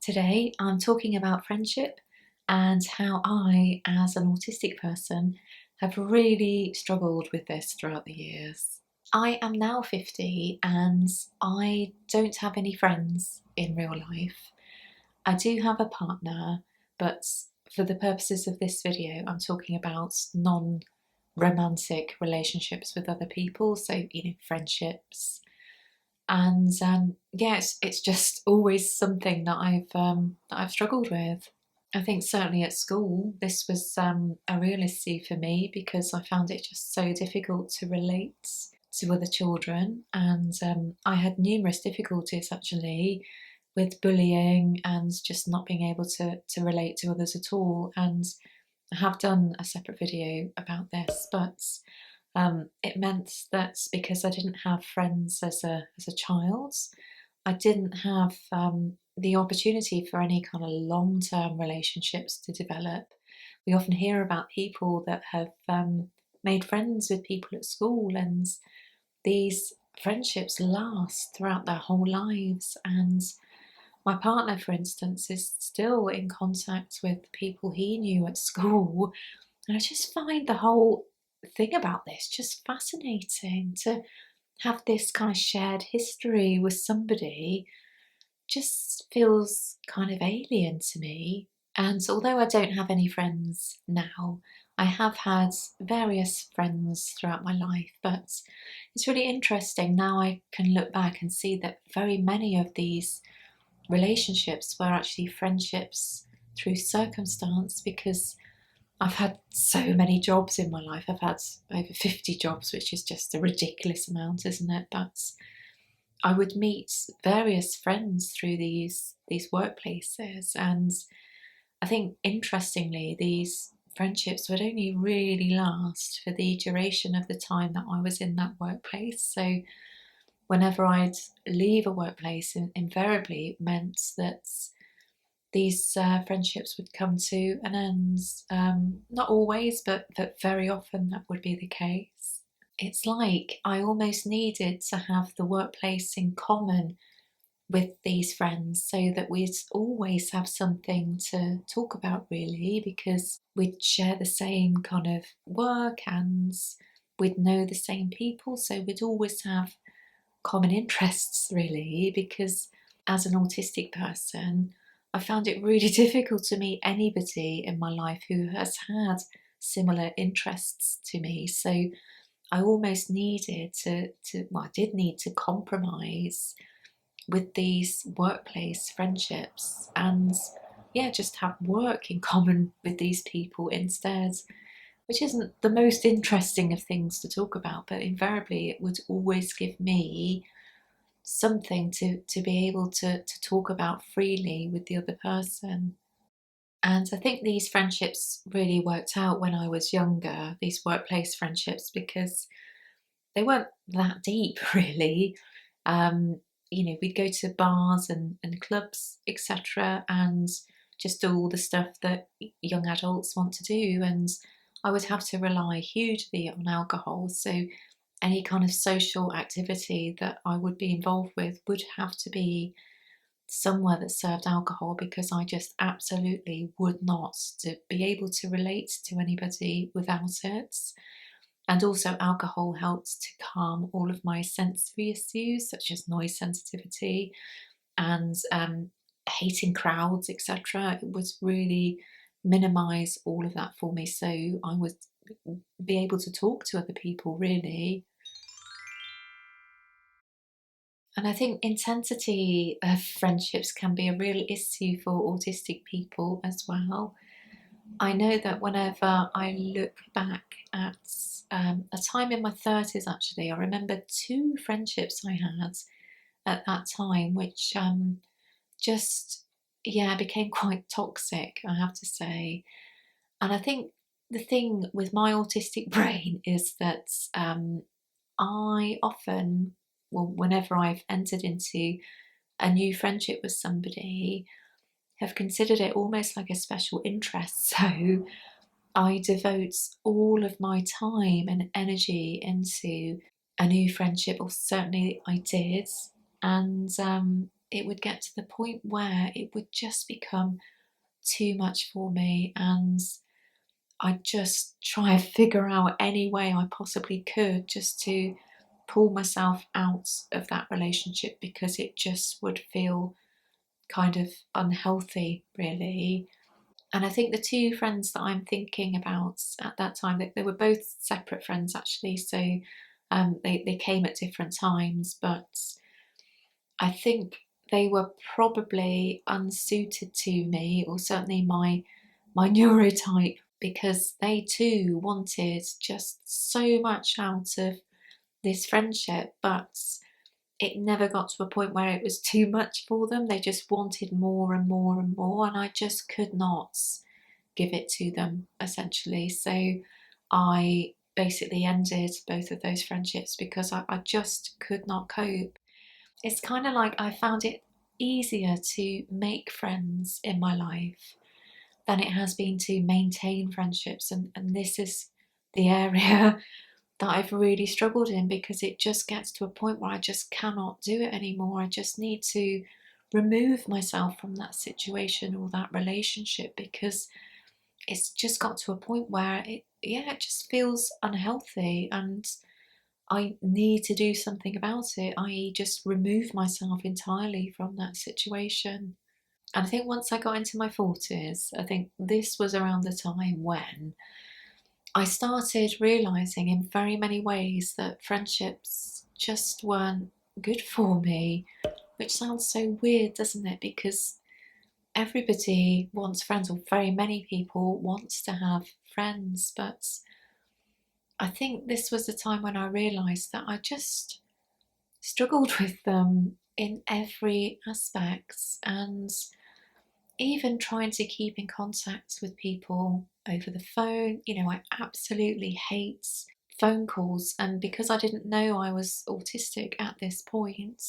Today I'm talking about friendship and how I, as an autistic person, have really struggled with this throughout the years. I am now 50 and I don't have any friends in real life. I do have a partner, but for the purposes of this video, I'm talking about non-romantic relationships with other people, so, friendships. And yeah, it's just always something that I've struggled with. I think certainly at school this was a real issue for me because I found it just so difficult to relate to other children, and I had numerous difficulties actually with bullying and just not being able to relate to others at all. And I have done a separate video about this, but it meant that because I didn't have friends as a child, I didn't have the opportunity for any kind of long-term relationships to develop. We often hear about people that have made friends with people at school, and these friendships last throughout their whole lives. And my partner, for instance, is still in contact with people he knew at school. And I just find the whole thing about this just fascinating, to have this kind of shared history with somebody just feels kind of alien to me. And although I don't have any friends now, I have had various friends throughout my life, but it's really interesting now I can look back and see that very many of these relationships were actually friendships through circumstance, because I've had so many jobs in my life. I've had over 50 jobs, which is just a ridiculous amount, isn't it? But I would meet various friends through these workplaces, and I think interestingly these friendships would only really last for the duration of the time that I was in that workplace. So whenever I'd leave a workplace, invariably it meant that these friendships would come to an end. Not always, but very often that would be the case. It's like I almost needed to have the workplace in common with these friends so that we'd always have something to talk about, really, because we'd share the same kind of work and we'd know the same people, so we'd always have common interests, really, because as an autistic person, I found it really difficult to meet anybody in my life who has had similar interests to me. So I almost needed I did need to compromise with these workplace friendships and, yeah, just have work in common with these people instead, which isn't the most interesting of things to talk about, but invariably it would always give me something to be able to talk about freely with the other person. And I think these friendships really worked out when I was younger, these workplace friendships, because they weren't that deep, really. We'd go to bars and clubs, etc., and just do all the stuff that young adults want to do. And I would have to rely hugely on alcohol. So any kind of social activity that I would be involved with would have to be somewhere that served alcohol, because I just absolutely would not to be able to relate to anybody without it. And also alcohol helped to calm all of my sensory issues, such as noise sensitivity and hating crowds, etc. It would really minimise all of that for me, so I would be able to talk to other people, really. And I think intensity of friendships can be a real issue for autistic people as well. I know that whenever I look back at a time in my 30s, actually, I remember two friendships I had at that time, which just, yeah, became quite toxic, I have to say. And I think the thing with my autistic brain is that I often, well, whenever I've entered into a new friendship with somebody, have considered it almost like a special interest. So I devote all of my time and energy into a new friendship, or certainly I did. And it would get to the point where it would just become too much for me, and I'd just try and figure out any way I possibly could just to pull myself out of that relationship, because it just would feel kind of unhealthy, really. And I think the two friends that I'm thinking about at that time, they were both separate friends actually, so they came at different times, but I think they were probably unsuited to me, or certainly my neurotype, because they too wanted just so much out of this friendship, but it never got to a point where it was too much for them. They just wanted more and more and more, and I just could not give it to them, essentially. So I basically ended both of those friendships because I just could not cope. It's kind of like I found it easier to make friends in my life than it has been to maintain friendships. And this is the area that I've really struggled in, because it just gets to a point where I just cannot do it anymore. I just need to remove myself from that situation or that relationship, because it's just got to a point where it just feels unhealthy, and I need to do something about it, i.e. just remove myself entirely from that situation. And I think once I got into my 40s, I think this was around the time when I started realising in very many ways that friendships just weren't good for me, which sounds so weird, doesn't it? Because everybody wants friends, or very many people wants to have friends, but I think this was the time when I realised that I just struggled with them in every aspect, and even trying to keep in contact with people over the phone. I absolutely hate phone calls, and because I didn't know I was autistic at this point,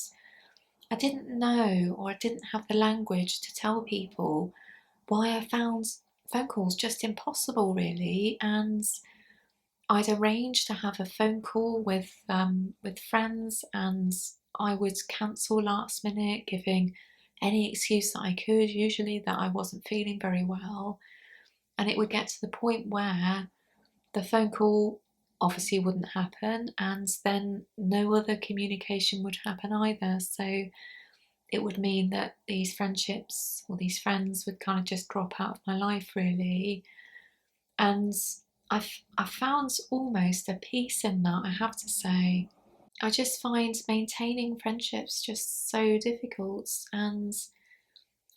I didn't know, or I didn't have the language to tell people why I found phone calls just impossible, really. And I'd arranged to have a phone call with friends, and I would cancel last minute, giving any excuse that I could, usually that I wasn't feeling very well. And it would get to the point where the phone call obviously wouldn't happen, and then no other communication would happen either. So it would mean that these friendships or these friends would kind of just drop out of my life, really. And I found almost a peace in that, I have to say. I just find maintaining friendships just so difficult, and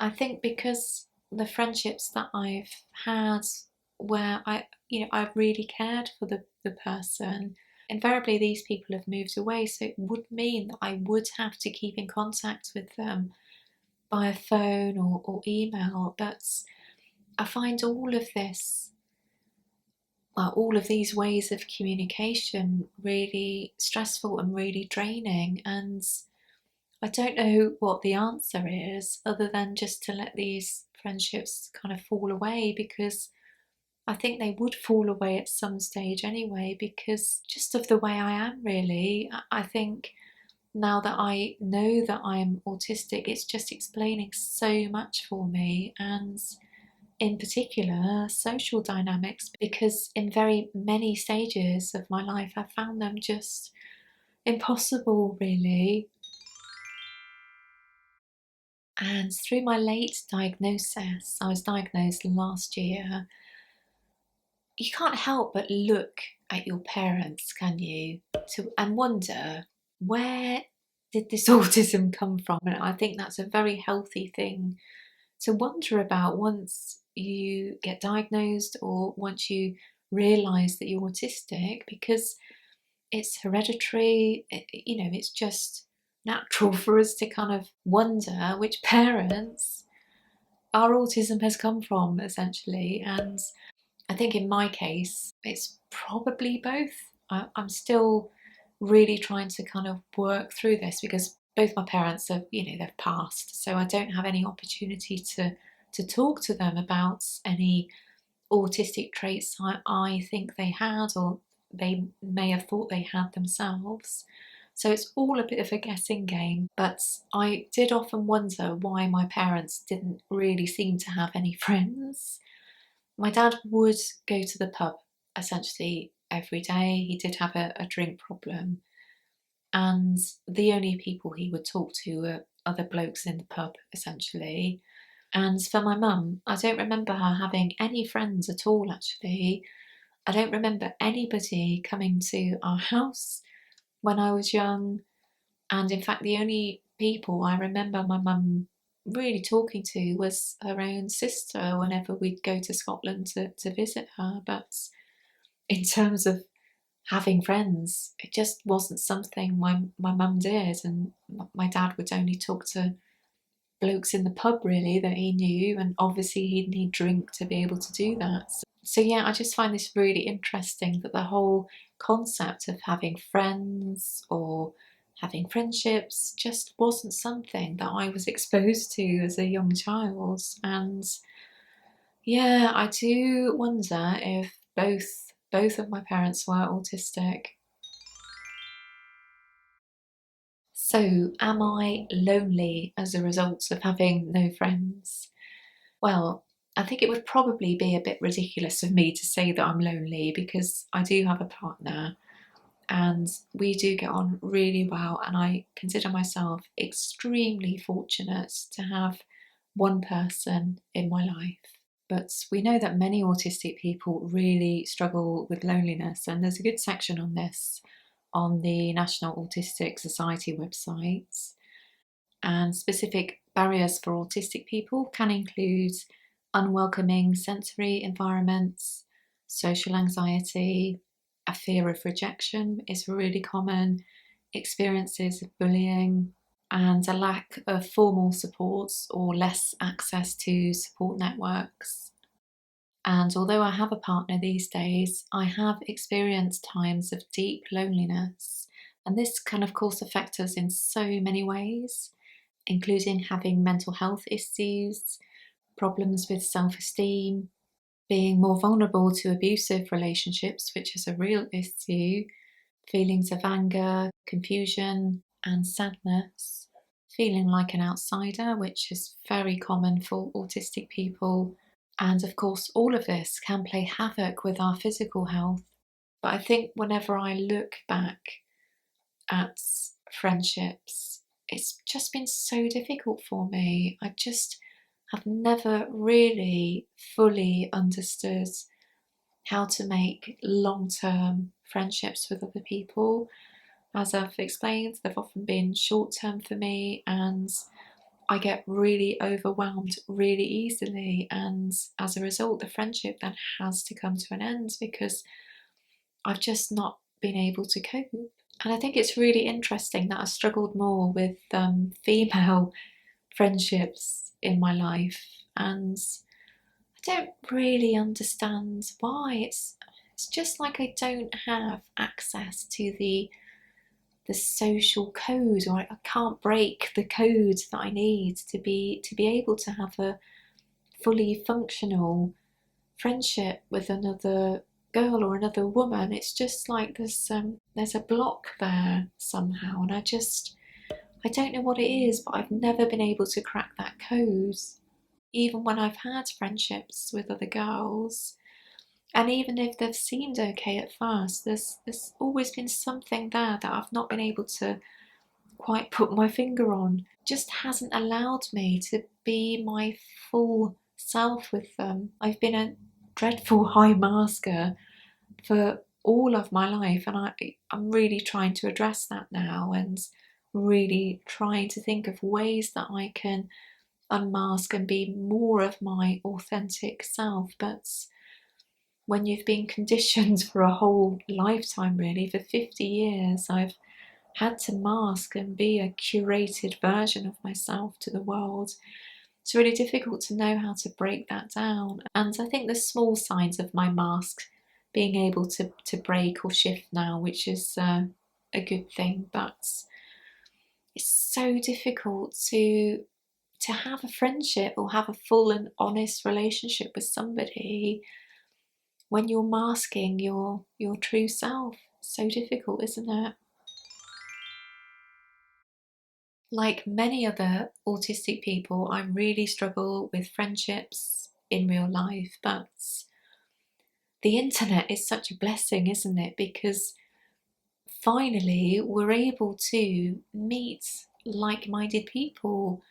I think because the friendships that I've had where I've really cared for the person, invariably these people have moved away, so it would mean that I would have to keep in contact with them via phone or email. But I find all of these ways of communication really stressful and really draining, and I don't know what the answer is other than just to let these friendships kind of fall away, because I think they would fall away at some stage anyway, because just of the way I am, really. I think now that I know that I'm autistic, it's just explaining so much for me, and in particular social dynamics, because in very many stages of my life I found them just impossible, really. And through my late diagnosis, I was diagnosed last year, you can't help but look at your parents, can you? And wonder, where did this autism come from? And I think that's a very healthy thing to wonder about once you get diagnosed, or once you realise that you're autistic, because it's hereditary. It's just natural for us to kind of wonder which parents our autism has come from, essentially. And I think in my case, it's probably both. I'm still really trying to kind of work through this, because both my parents have, they've passed, so I don't have any opportunity to talk to them about any autistic traits I think they had, or they may have thought they had themselves. So it's all a bit of a guessing game, but I did often wonder why my parents didn't really seem to have any friends. My dad would go to the pub essentially every day. He did have a drink problem, and the only people he would talk to were other blokes in the pub essentially. And for my mum, I don't remember her having any friends at all actually. I don't remember anybody coming to our house when I was young. And in fact, the only people I remember my mum really talking to was her own sister whenever we'd go to Scotland to visit her. But in terms of having friends, it just wasn't something my mum did. And my dad would only talk to blokes in the pub really that he knew, and obviously he'd need drink to be able to do that. So yeah, I just find this really interesting that the whole concept of having friends or having friendships just wasn't something that I was exposed to as a young child. And yeah, I do wonder if both of my parents were autistic. So, am I lonely as a result of having no friends? Well, I think it would probably be a bit ridiculous of me to say that I'm lonely because I do have a partner and we do get on really well, and I consider myself extremely fortunate to have one person in my life. But we know that many autistic people really struggle with loneliness, and there's a good section on this on the National Autistic Society website. And specific barriers for autistic people can include unwelcoming sensory environments, social anxiety, a fear of rejection is really common, experiences of bullying, and a lack of formal supports or less access to support networks. And although I have a partner these days, I have experienced times of deep loneliness. And this can, of course, affect us in so many ways, including having mental health issues, problems with self esteem, being more vulnerable to abusive relationships, which is a real issue, feelings of anger, confusion, and sadness, feeling like an outsider, which is very common for autistic people. And of course, all of this can play havoc with our physical health. But I think whenever I look back at friendships, it's just been so difficult for me. I just have never really fully understood how to make long term friendships with other people. As I've explained, they've often been short term for me, and I get really overwhelmed really easily. And as a result, the friendship then has to come to an end because I've just not been able to cope. And I think it's really interesting that I struggled more with female friendships in my life, and I don't really understand why. It's just like I don't have access to the social code, or I can't break the code that I need to be able to have a fully functional friendship with another girl or another woman. It's just like there's a block there somehow, and I don't know what it is, but I've never been able to crack that code. Even when I've had friendships with other girls, and even if they've seemed okay at first, there's always been something there that I've not been able to quite put my finger on. Just hasn't allowed me to be my full self with them. I've been a dreadful high masker for all of my life, and I'm really trying to address that now, and really trying to think of ways that I can unmask and be more of my authentic self. But when you've been conditioned for a whole lifetime, really, for 50 years, I've had to mask and be a curated version of myself to the world. It's really difficult to know how to break that down. And I think there's small signs of my mask being able to break or shift now, which is a good thing. But it's so difficult to have a friendship or have a full and honest relationship with somebody when you're masking your true self. So difficult, isn't it? Like many other autistic people, I really struggle with friendships in real life, but the internet is such a blessing, isn't it? Because finally we're able to meet like-minded people,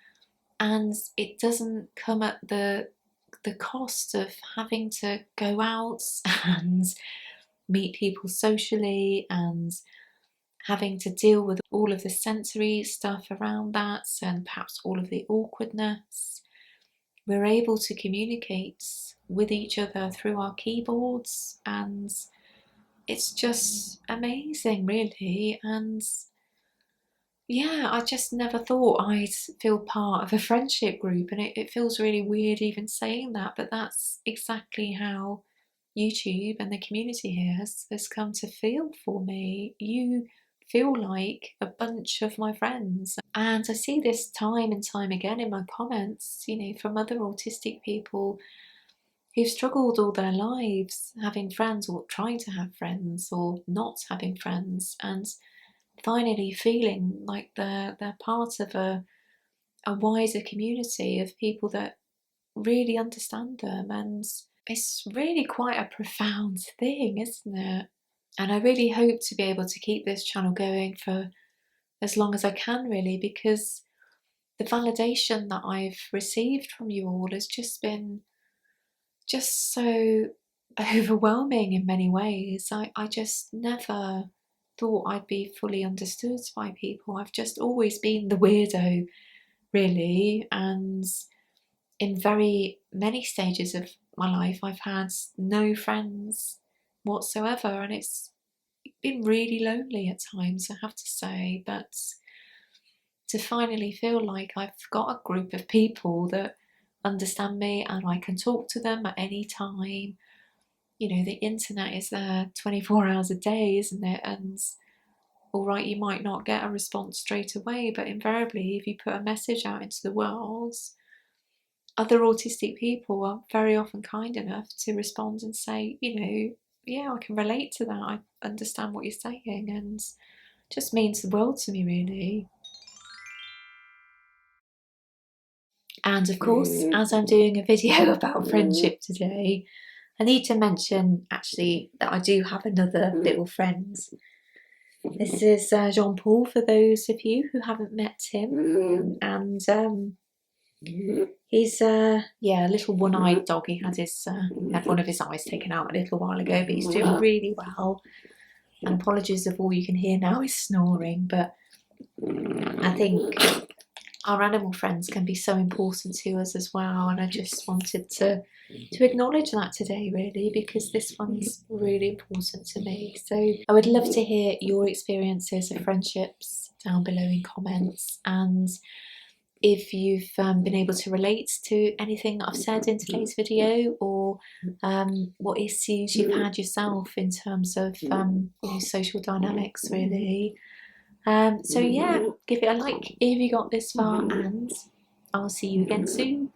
and it doesn't come at the cost of having to go out and meet people socially and having to deal with all of the sensory stuff around that and perhaps all of the awkwardness. We're able to communicate with each other through our keyboards, and it's just amazing, really. And yeah, I just never thought I'd feel part of a friendship group, and it feels really weird even saying that, but that's exactly how YouTube and the community here has come to feel for me. You feel like a bunch of my friends, and I see this time and time again in my comments, from other autistic people who've struggled all their lives having friends or trying to have friends or not having friends, and finally feeling like they're part of a wider community of people that really understand them. And it's really quite a profound thing, isn't it? And I really hope to be able to keep this channel going for as long as I can, really, because the validation that I've received from you all has just been just so overwhelming in many ways. I just never thought I'd be fully understood by people. I've just always been the weirdo, really, and in very many stages of my life I've had no friends whatsoever, and it's been really lonely at times, I have to say. But to finally feel like I've got a group of people that understand me and I can talk to them at any time. The internet is there 24 hours a day, isn't it? And all right, you might not get a response straight away, but invariably, if you put a message out into the world, other autistic people are very often kind enough to respond and say, yeah, I can relate to that. I understand what you're saying, and just means the world to me, really. And of course, as I'm doing a video about friendship today, I need to mention actually that I do have another little friend. This is Jean-Paul, for those of you who haven't met him. And he's a little one-eyed dog. He had one of his eyes taken out a little while ago, but he's doing really well. And apologies if all you can hear now is snoring, but I think our animal friends can be so important to us as well, and I just wanted to acknowledge that today, really, because this one's really important to me. So I would love to hear your experiences of friendships down below in comments, and if you've been able to relate to anything that I've said in today's video, or what issues you've had yourself in terms of social dynamics, really. So yeah, give it a like if you got this far, and I'll see you again soon.